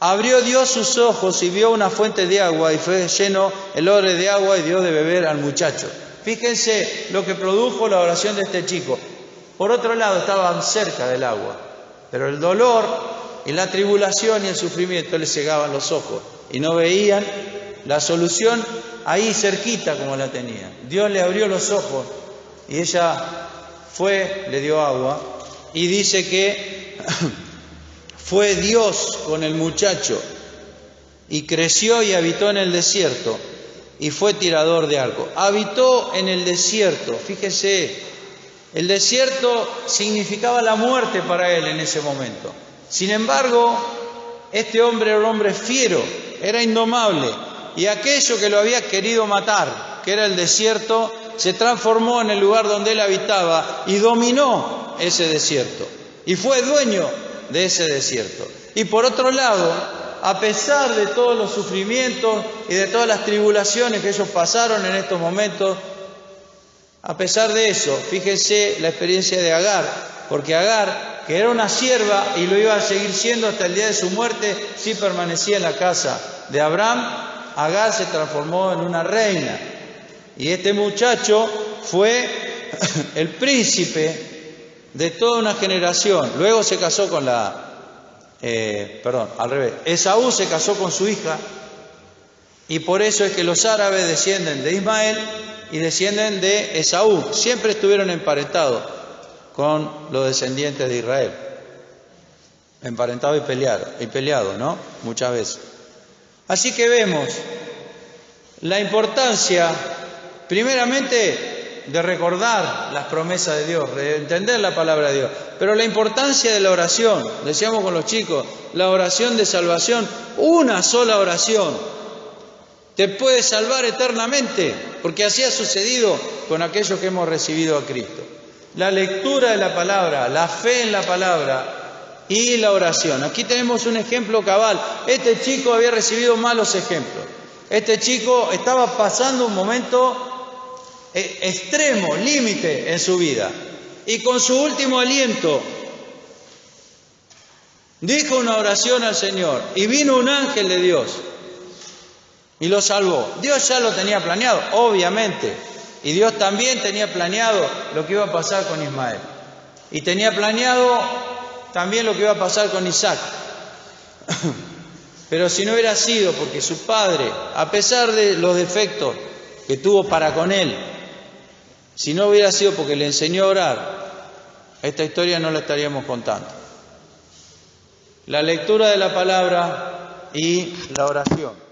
S1: abrió Dios sus ojos y vio una fuente de agua, y fue lleno el odre de agua y dio de beber al muchacho. Fíjense lo que produjo la oración de este chico. Por otro lado, estaban cerca del agua, pero el dolor y la tribulación y el sufrimiento les cegaban los ojos y no veían la solución ahí cerquita como la tenía. Dios le abrió los ojos y ella fue, le dio agua, y dice que fue Dios con el muchacho y creció y habitó en el desierto y fue tirador de arco. Habitó en el desierto, fíjese, el desierto significaba la muerte para él en ese momento. Sin embargo, este hombre era un hombre fiero, era indomable, y aquello que lo había querido matar, que era el desierto, se transformó en el lugar donde él habitaba y dominó ese desierto y fue dueño de ese desierto. Y por otro lado, a pesar de todos los sufrimientos y de todas las tribulaciones que ellos pasaron en estos momentos, a pesar de eso, fíjense la experiencia de Agar, porque Agar, que era una sierva y lo iba a seguir siendo hasta el día de su muerte, si permanecía en la casa de Abraham, Agar se transformó en una reina. Y este muchacho fue el príncipe de toda una generación. Luego se casó con la al revés. Esaú se casó con su hija y por eso es que los árabes descienden de Ismael y descienden de Esaú. Siempre estuvieron emparentados con los descendientes de Israel. Emparentados y peleados, ¿no? Muchas veces. Así que vemos la importancia, primeramente, de recordar las promesas de Dios, de entender la palabra de Dios, pero la importancia de la oración, decíamos con los chicos, la oración de salvación, una sola oración te puede salvar eternamente, porque así ha sucedido con aquellos que hemos recibido a Cristo. La lectura de la palabra, la fe en la palabra y la oración. Aquí tenemos un ejemplo cabal. Este chico había recibido malos ejemplos. Este chico estaba pasando un momento extremo, límite en su vida. Y con su último aliento dijo una oración al Señor y vino un ángel de Dios y lo salvó. Dios ya lo tenía planeado, obviamente. Y Dios también tenía planeado lo que iba a pasar con Ismael. Y tenía planeado también lo que iba a pasar con Isaac. Pero si no hubiera sido porque su padre, a pesar de los defectos que tuvo para con él, si no hubiera sido porque le enseñó a orar, esta historia no la estaríamos contando. La lectura de la palabra y la oración.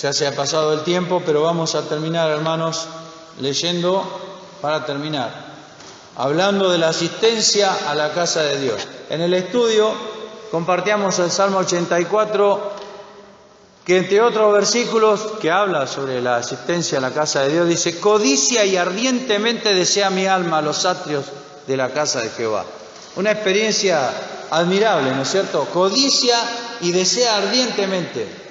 S1: Ya se ha pasado el tiempo, pero vamos a terminar, hermanos, leyendo para terminar, hablando de la asistencia a la casa de Dios. En el estudio compartíamos el Salmo 84, que entre otros versículos que habla sobre la asistencia a la casa de Dios, dice: codicia y ardientemente desea mi alma los atrios de la casa de Jehová. Una experiencia admirable, ¿no es cierto? Codicia y desea ardientemente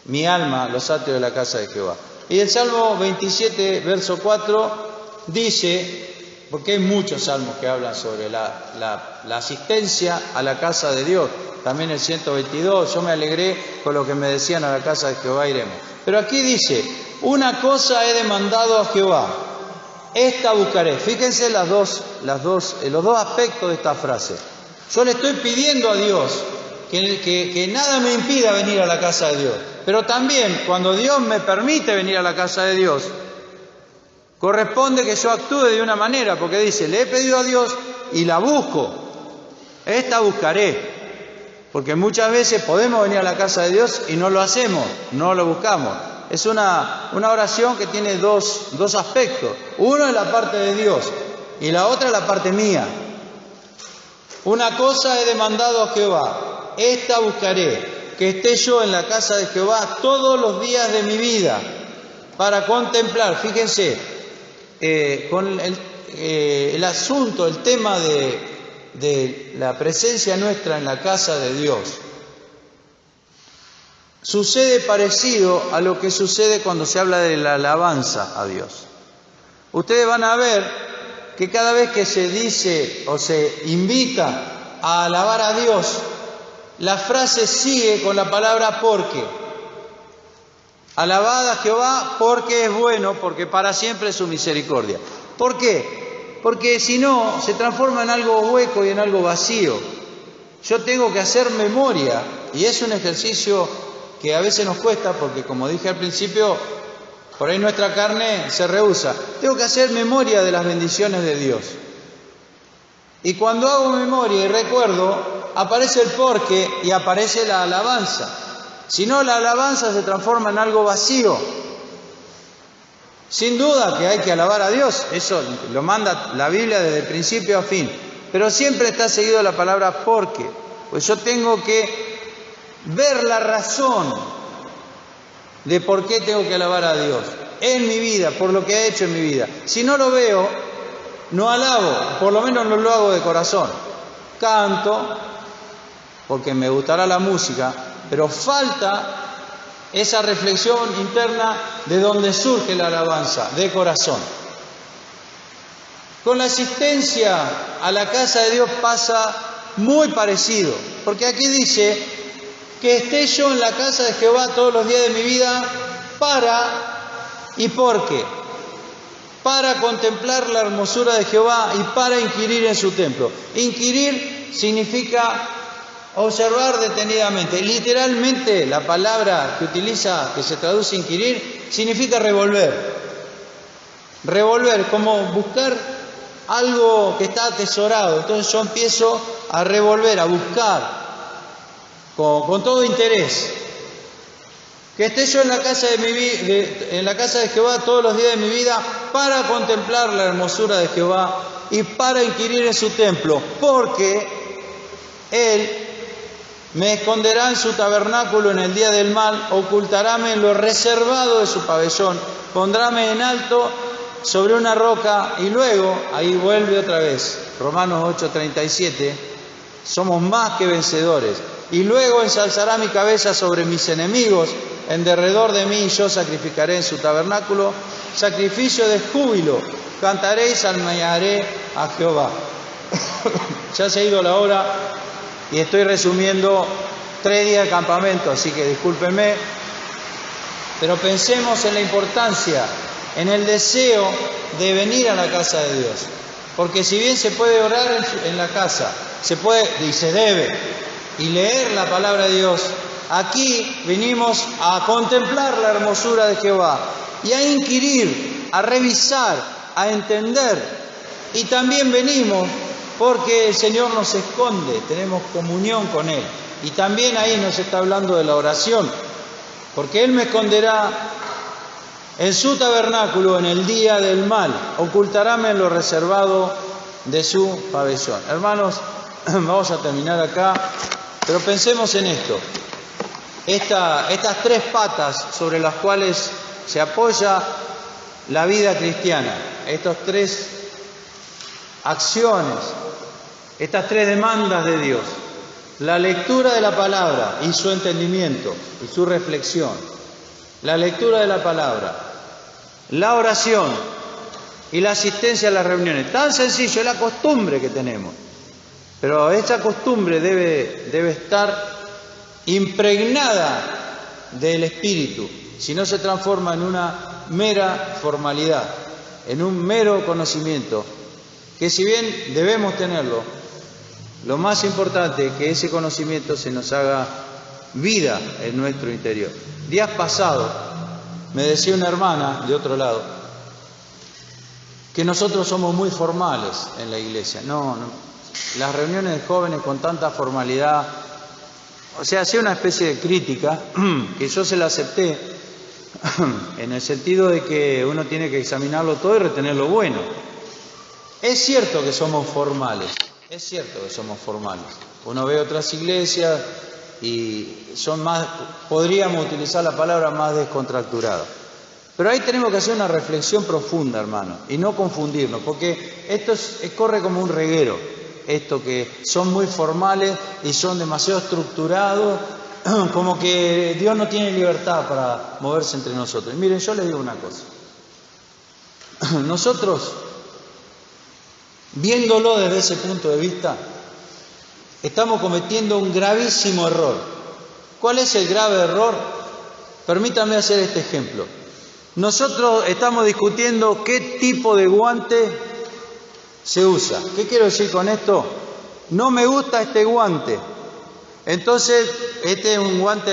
S1: mi alma los atrios de la casa de Jehová. Y el Salmo 27, verso 4, dice, porque hay muchos salmos que hablan sobre la asistencia a la casa de Dios. También el 122, yo me alegré con lo que me decían: a la casa de Jehová iremos. Pero aquí dice: una cosa he demandado a Jehová, esta buscaré. Fíjense los dos aspectos de esta frase. Yo le estoy pidiendo a Dios que nada me impida venir a la casa de Dios. Pero también, cuando Dios me permite venir a la casa de Dios, corresponde que yo actúe de una manera, porque dice: le he pedido a Dios y la busco. Esta buscaré. Porque muchas veces podemos venir a la casa de Dios y no lo hacemos, no lo buscamos. Es una oración que tiene dos aspectos. Uno es la parte de Dios y la otra es la parte mía. Una cosa he demandado a Jehová, esta buscaré, que esté yo en la casa de Jehová todos los días de mi vida, para contemplar. Fíjense, con el asunto, el tema de la presencia nuestra en la casa de Dios, sucede parecido a lo que sucede cuando se habla de la alabanza a Dios. Ustedes van a ver que cada vez que se dice o se invita a alabar a Dios, la frase sigue con la palabra porque. Alabad a Jehová porque es bueno, porque para siempre es su misericordia. ¿Por qué? Porque si no, se transforma en algo hueco y en algo vacío. Yo tengo que hacer memoria, y es un ejercicio que a veces nos cuesta, porque como dije al principio, por ahí nuestra carne se rehúsa. Tengo que hacer memoria de las bendiciones de Dios. Y cuando hago memoria y recuerdo, aparece el porqué y aparece la alabanza. Si no, la alabanza se transforma en algo vacío. Sin duda que hay que alabar a Dios, eso lo manda la Biblia desde el principio a fin, pero siempre está seguido la palabra porque, pues yo tengo que ver la razón de por qué tengo que alabar a Dios en mi vida, por lo que ha hecho en mi vida. Si no lo veo, no alabo, por lo menos no lo hago de corazón. Canto, porque me gustará la música, pero falta esa reflexión interna de donde surge la alabanza, de corazón. Con la asistencia a la casa de Dios pasa muy parecido, porque aquí dice que esté yo en la casa de Jehová todos los días de mi vida para y porque. para contemplar la hermosura de Jehová y para inquirir en su templo. Inquirir significa observar detenidamente. Literalmente la palabra que utiliza, que se traduce inquirir, significa revolver. Revolver, como buscar algo que está atesorado. Entonces yo empiezo a revolver, a buscar con todo interés. Que esté yo en la casa en la casa de Jehová todos los días de mi vida para contemplar la hermosura de Jehová y para inquirir en su templo, porque Él me esconderá en su tabernáculo en el día del mal, ocultaráme en lo reservado de su pabellón, pondráme en alto sobre una roca. Y luego, ahí vuelve otra vez, Romanos 8:37, somos más que vencedores. Y luego ensalzará mi cabeza sobre mis enemigos, en derredor de mí yo sacrificaré en su tabernáculo, sacrificio de júbilo, cantaré y salmearé a Jehová. Ya se ha ido la hora y estoy resumiendo 3 días de campamento, así que discúlpenme, pero pensemos en la importancia, en el deseo de venir a la casa de Dios. Porque si bien se puede orar en la casa, se puede y se debe, y leer la palabra de Dios, aquí venimos a contemplar la hermosura de Jehová y a inquirir, a revisar, a entender. Y también venimos porque el Señor nos esconde, tenemos comunión con Él. Y también ahí nos está hablando de la oración, porque Él me esconderá en su tabernáculo en el día del mal, ocultaráme en lo reservado de su pabellón. Hermanos, vamos a terminar acá, pero pensemos en esto. Estas 3 patas sobre las cuales se apoya la vida cristiana, estas 3 acciones, estas 3 demandas de Dios: la lectura de la palabra y su entendimiento y su reflexión, la lectura de la palabra, la oración y la asistencia a las reuniones. Tan sencillo, es la costumbre que tenemos, pero esa costumbre debe estar impregnada del Espíritu, si no se transforma en una mera formalidad, en un mero conocimiento, que si bien debemos tenerlo, lo más importante es que ese conocimiento se nos haga vida en nuestro interior. Días pasados me decía una hermana de otro lado que nosotros somos muy formales en la iglesia. No, las reuniones de jóvenes con tanta formalidad. O sea, hacía una especie de crítica que yo se la acepté en el sentido de que uno tiene que examinarlo todo y retener lo bueno. Es cierto que somos formales, es cierto que somos formales. Uno ve otras iglesias y son más, podríamos utilizar la palabra más descontracturadas. Pero ahí tenemos que hacer una reflexión profunda, hermano, y no confundirnos, porque esto corre como un reguero. Esto que son muy formales y son demasiado estructurados, como que Dios no tiene libertad para moverse entre nosotros. Y miren, yo les digo una cosa. Nosotros, viéndolo desde ese punto de vista, estamos cometiendo un gravísimo error. ¿Cuál es el grave error? Permítanme hacer este ejemplo. Nosotros estamos discutiendo qué tipo de guante se usa. ¿Qué quiero decir con esto? No me gusta este guante, entonces este es un guante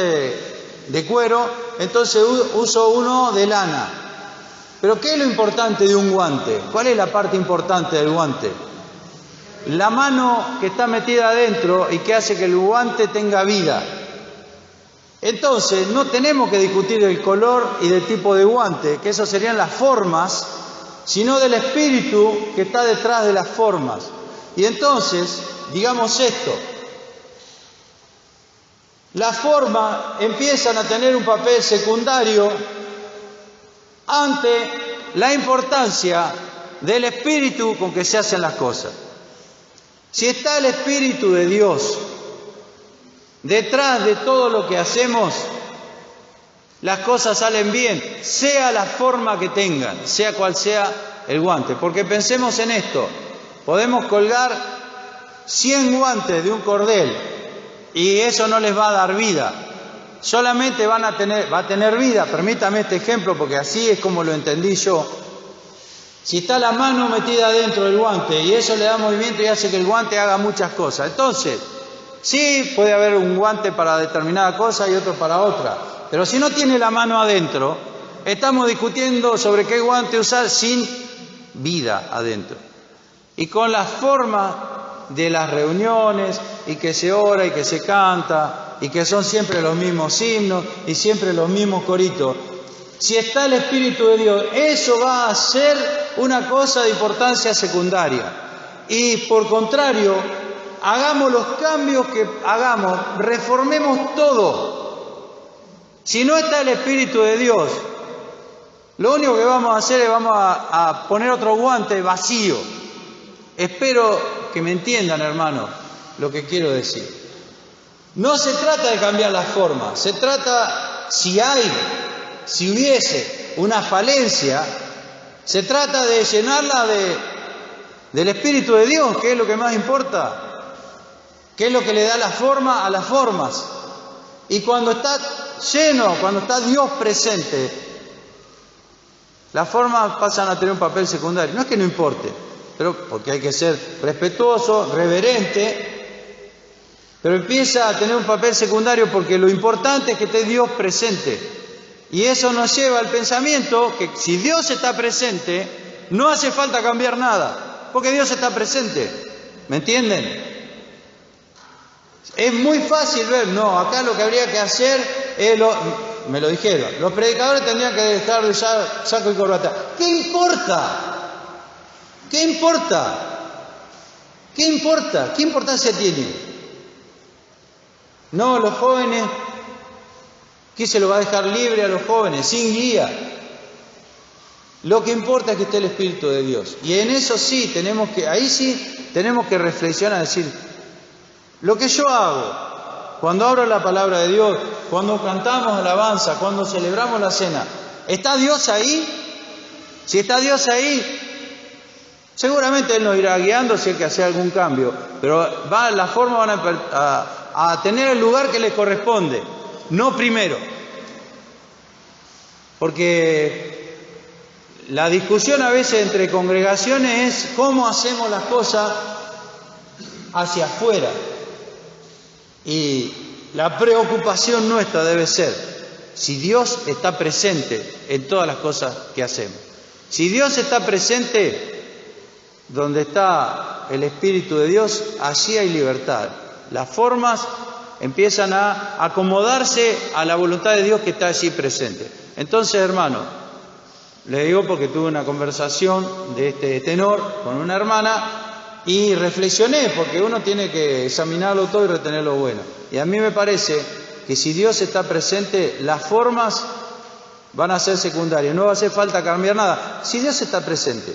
S1: de cuero, entonces uso uno de lana. Pero ¿qué es lo importante de un guante? ¿Cuál es la parte importante del guante? La mano que está metida adentro y que hace que el guante tenga vida. Entonces no tenemos que discutir el color y del tipo de guante, que eso serían las formas, sino del espíritu que está detrás de las formas. Y entonces, digamos esto, las formas empiezan a tener un papel secundario ante la importancia del espíritu con que se hacen las cosas. Si está el Espíritu de Dios detrás de todo lo que hacemos, las cosas salen bien, sea la forma que tengan, sea cual sea el guante. Porque pensemos en esto, podemos colgar 100 guantes de un cordel y eso no les va a dar vida, solamente va a tener vida. Permítame este ejemplo porque así es como lo entendí yo. Si está la mano metida dentro del guante y eso le da movimiento y hace que el guante haga muchas cosas. Entonces, sí puede haber un guante para determinada cosa y otro para otra. Pero si no tiene la mano adentro, estamos discutiendo sobre qué guante usar sin vida adentro. Y con la forma de las reuniones y que se ora y que se canta y que son siempre los mismos himnos y siempre los mismos coritos. Si está el Espíritu de Dios, eso va a ser una cosa de importancia secundaria. Y por contrario, hagamos los cambios que hagamos, reformemos todo. Si no está el Espíritu de Dios, lo único que vamos a hacer es vamos a poner otro guante vacío. Espero que me entiendan, hermanos, lo que quiero decir. No se trata de cambiar las formas, se trata, si hubiese una falencia, se trata de llenarla del Espíritu de Dios, que es lo que más importa, que es lo que le da la forma a las formas. Y cuando está lleno, cuando está Dios presente, las formas pasan a tener un papel secundario. No es que no importe, pero porque hay que ser respetuoso, reverente, pero empieza a tener un papel secundario porque lo importante es que esté Dios presente. Y eso nos lleva al pensamiento que si Dios está presente, no hace falta cambiar nada, porque Dios está presente. ¿Me entienden? Es muy fácil ver, no, acá lo que habría que hacer es me lo dijeron, los predicadores tendrían que dejar de usar saco y corbata. ¿Qué importa? ¿Qué importa? ¿Qué importa? ¿Qué importancia tiene? No, los jóvenes, ¿qué se lo va a dejar libre a los jóvenes? Sin guía. Lo que importa es que esté el Espíritu de Dios. Y en eso sí, ahí sí tenemos que reflexionar, decir, lo que yo hago, cuando abro la palabra de Dios, cuando cantamos alabanza, cuando celebramos la cena, ¿está Dios ahí? Si está Dios ahí, seguramente Él nos irá guiando si hay que hacer algún cambio, pero las formas van a tener el lugar que les corresponde, no primero. Porque la discusión a veces entre congregaciones es cómo hacemos las cosas hacia afuera. Y la preocupación nuestra debe ser si Dios está presente en todas las cosas que hacemos. Si Dios está presente donde está el Espíritu de Dios, allí hay libertad. Las formas empiezan a acomodarse a la voluntad de Dios que está allí presente. Entonces, hermano, le digo porque tuve una conversación de este tenor con una hermana y reflexioné, porque uno tiene que examinarlo todo y retener lo bueno. Y a mí me parece que si Dios está presente, las formas van a ser secundarias, no va a hacer falta cambiar nada. Si Dios está presente,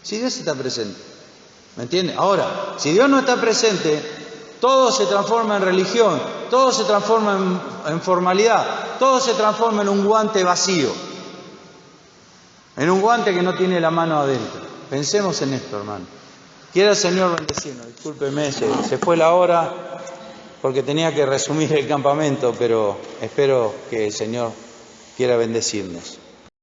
S1: si Dios está presente, ¿me entiende? Ahora, si Dios no está presente, todo se transforma en religión, todo se transforma en formalidad, todo se transforma en un guante vacío, en un guante que no tiene la mano adentro. Pensemos en esto, hermano. Quiera el Señor bendecirnos. Discúlpeme, se fue la hora porque tenía que resumir el campamento, pero espero que el Señor quiera bendecirnos.